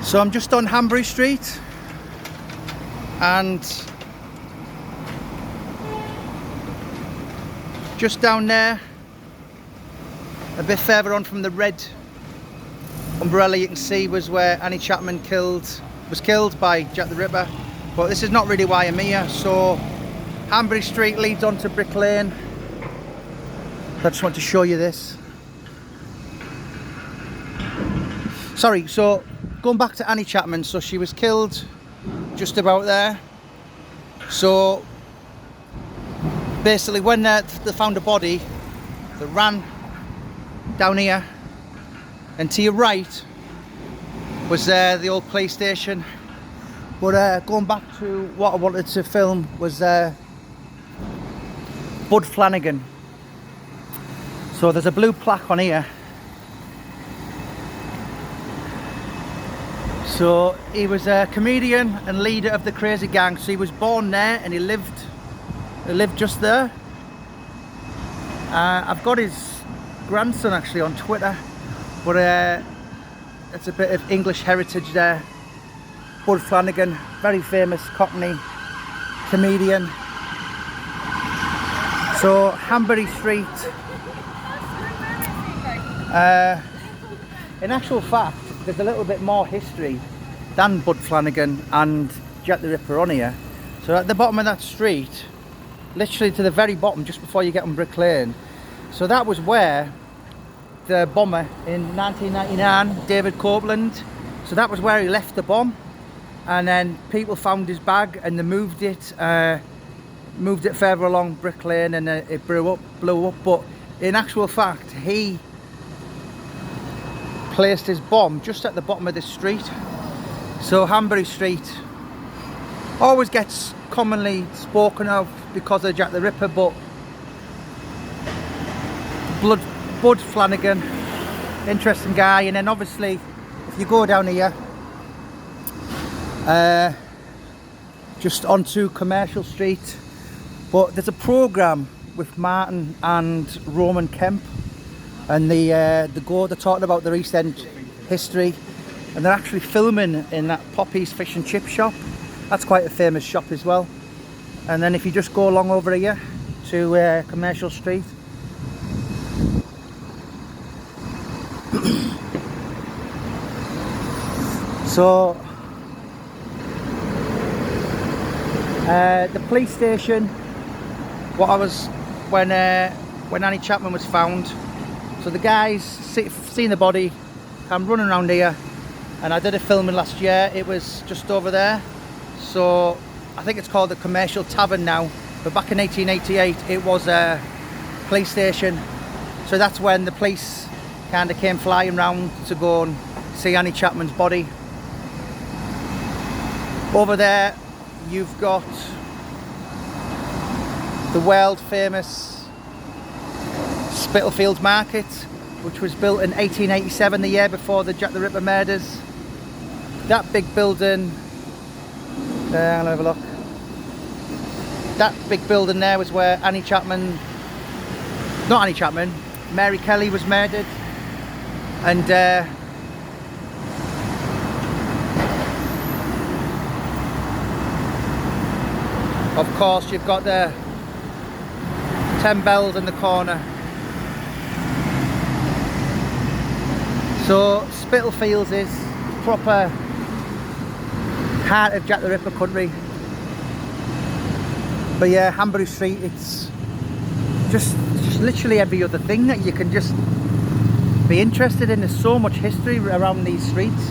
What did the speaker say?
So I'm just on Hanbury Street, and just down there, a bit further on from the red umbrella, you can see was where Annie Chapman was killed by Jack the Ripper. But this is not really why I'm here. So Hanbury Street leads on to Brick Lane. I just want to show you this. Sorry, so going back to Annie Chapman, so she was killed just about there. So basically when they found a body, they ran down here, and to your right was the old police station. But going back to what I wanted to film was Bud Flanagan. So there's a blue plaque on here. So he was a comedian and leader of the Crazy Gang. So he was born there and he lived just there. I've got his grandson actually on Twitter, but it's a bit of English heritage there. Bud Flanagan, very famous Cockney comedian. So Hanbury Street, in actual fact, there's a little bit more history than Bud Flanagan and Jack the Ripper on here. So at the bottom of that street, literally to the very bottom, just before you get on Brick Lane, so that was where the bomber in 1999, David Copeland, so that was where he left the bomb, and then people found his bag and they moved it further along Brick Lane, and it blew up. But in actual fact, he placed his bomb just at the bottom of this street. So Hanbury Street always gets commonly spoken of because of Jack the Ripper, but Bud Flanagan, interesting guy. And then obviously if you go down here just onto Commercial Street, but there's a programme with Martin and Roman Kemp, and they're talking about the East End history, and they're actually filming in that Poppy's Fish and Chip shop. That's quite a famous shop as well. And then if you just go along over here to Commercial Street, so the police station, when Annie Chapman was found. So the guys seen the body, I'm running around here, and I did a filming last year. It was just over there. So I think it's called the Commercial Tavern now, but back in 1888 it was a police station. So that's when the police kind of came flying round to go and see Annie Chapman's body. Over there you've got the world famous Spitalfields Market, which was built in 1887, the year before the Jack the Ripper murders. That big building, I'll have a look. That big building there was where Mary Kelly was murdered. And of course you've got the 10 bells in the corner. So Spitalfields is proper heart of Jack the Ripper country. But yeah, Hanbury Street, it's just literally every other thing that you can just be interested in. There's so much history around these streets.